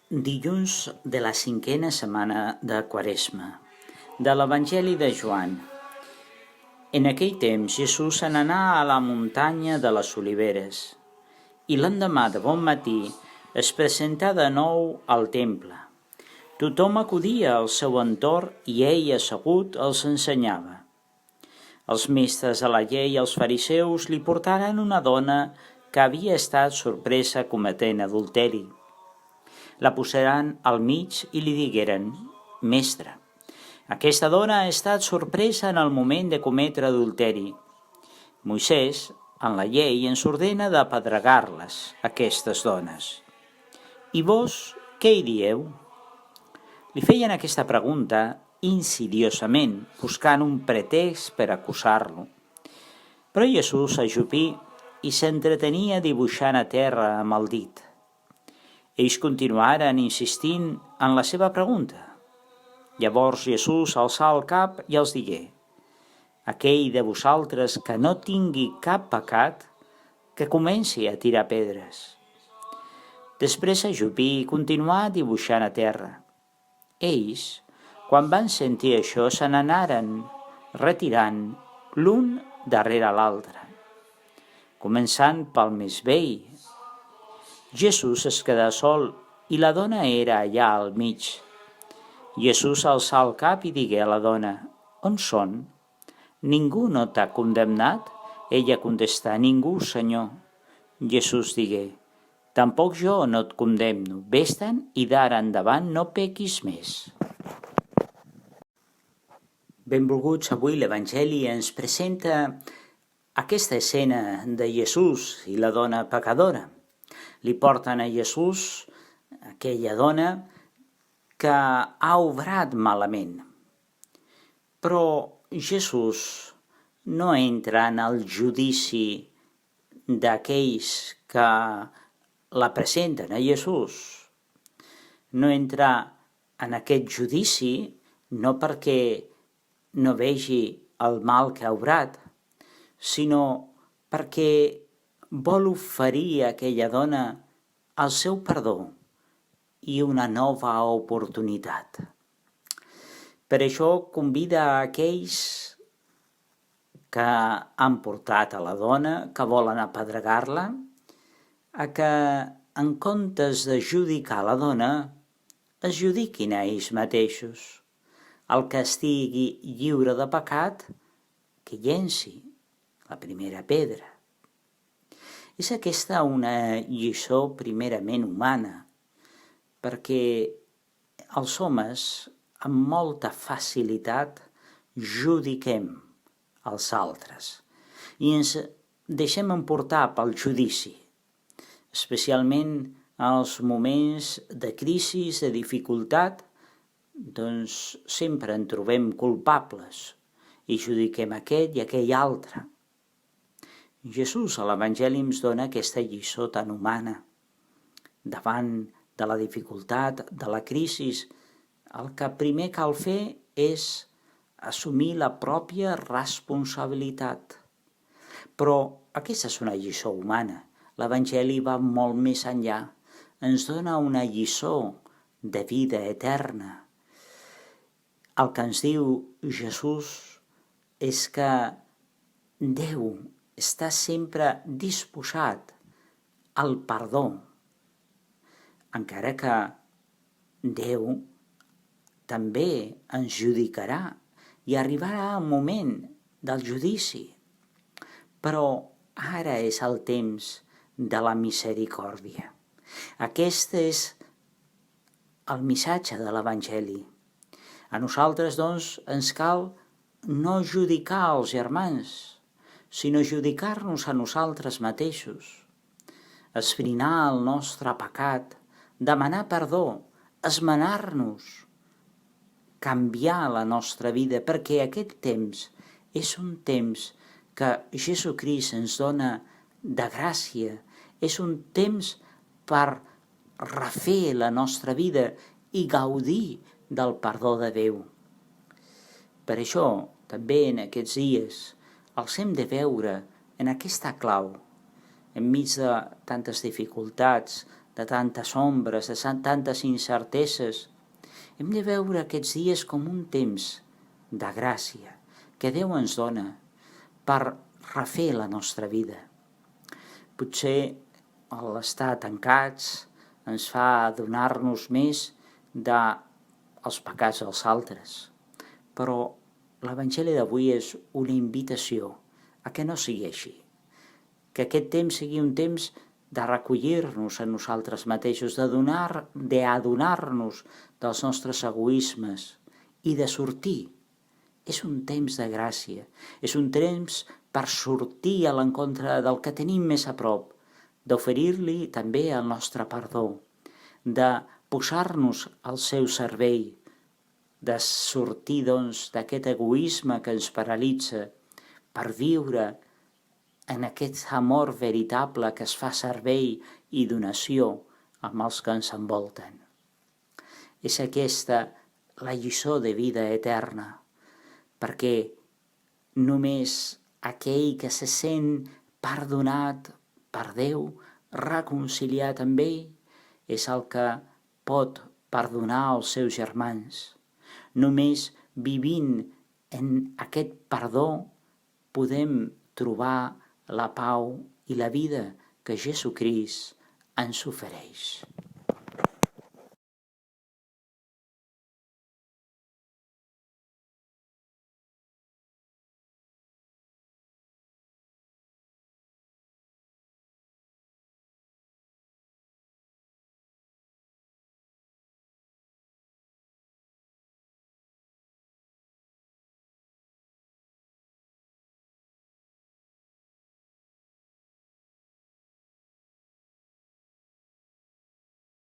Dilluns de la cinquena setmana de Quaresma, de l'Evangeli de Joan. En aquell temps Jesús se n'anà a la muntanya de les Oliveres i l'endemà de bon matí es presentà de nou al temple. Tothom acudia al seu entorn i ell assegut els ensenyava. Els mestres de la llei i els fariseus li portaren una dona que havia estat sorpresa cometent adulteri. La posaren al mig i li digueren: «Mestre, aquesta dona ha estat sorpresa en el moment de cometre adulteri. Moisès, en la llei, ens ordena d'apedregar-les, aquestes dones. I vos, què hi dieu?» Li feien aquesta pregunta insidiosament, buscant un pretext per acusar-lo. Però Jesús s'ajupí i s'entretenia dibuixant a terra amb el dit. Ells continuaren insistint en la seva pregunta. Llavors Jesús alçà el cap i els digué: «Aquell de vosaltres que no tingui cap pecat, que comenci a tirar pedres». Després s'ajupí i continuà dibuixant a terra. Ells, quan van sentir això, se n'anaren retirant l'un darrere l'altre, començant pel més vell. Jesús es quedà sol i la dona era allà al mig. Jesús alçà el cap i digué a la dona: «On són? Ningú no t'ha condemnat?» Ella contestà: «Ningú, Senyor». Jesús digué: «Tampoc jo no et condemno. Vés-te'n i d'ara endavant no pequis més». Benvolguts, avui l'Evangeli ens presenta aquesta escena de Jesús i la dona pecadora. Li porten a Jesús aquella dona que ha obrat malament. Però Jesús no entra en el judici d'aquells que la presenten a Jesús. No entra en aquest judici no perquè no vegi el mal que ha obrat, sinó perquè vol oferir a aquella dona el seu perdó i una nova oportunitat. Per això convida a aquells que han portat a la dona, que volen apedregar-la, a que en comptes de judicar la dona, es judiquin a ells mateixos. El que estigui lliure de pecat, que llenci la primera pedra. És aquesta una lliçó primerament humana, perquè els homes amb molta facilitat judiquem els altres i ens deixem emportar pel judici, especialment en els moments de crisi, de dificultat, doncs sempre en trobem culpables i judiquem aquest i aquell altre. Jesús a l'Evangeli ens dona aquesta lliçó tan humana. Davant de la dificultat, de la crisi, el que primer cal fer és assumir la pròpia responsabilitat. Però aquesta és una lliçó humana. L'Evangeli va molt més enllà. Ens dona una lliçó de vida eterna. El que ens diu Jesús és que Déu està sempre disposat al perdó, encara que Déu també ens judicarà i arribarà el moment del judici. Però ara és el temps de la misericòrdia. Aquest és el missatge de l'Evangeli. A nosaltres, doncs, ens cal no judicar els germans, sinó judicar-nos a nosaltres mateixos, esbrinar el nostre pecat, demanar perdó, esmenar-nos, canviar la nostra vida, perquè aquest temps és un temps que Jesucrist ens dona de gràcia, és un temps per refer la nostra vida i gaudir del perdó de Déu. Per això, també en aquests dies, els hem de veure en aquesta clau, enmig de tantes dificultats, de tantes ombres, de tantes incerteses. Hem de veure aquests dies com un temps de gràcia que Déu ens dona per refer la nostra vida. Potser l'estar tancats ens fa adonar-nos més dels pecats dels altres, però l'Evangeli d'avui és una invitació a que no sigui així, que aquest temps sigui un temps de recollir-nos a nosaltres mateixos, d'adonar-nos dels nostres egoismes i de sortir. És un temps de gràcia, és un temps per sortir a l'encontre del que tenim més a prop, d'oferir-li també el nostre perdó, de posar-nos al seu servei, de sortir, doncs, d'aquest egoisme que ens paralitza per viure en aquest amor veritable que es fa servei i donació amb els que ens envolten. És aquesta la lliçó de vida eterna, perquè només aquell que se sent perdonat per Déu, reconciliat amb ell, és el que pot perdonar els seus germans. Només vivint en aquest perdó podem trobar la pau i la vida que Jesucrist ens ofereix.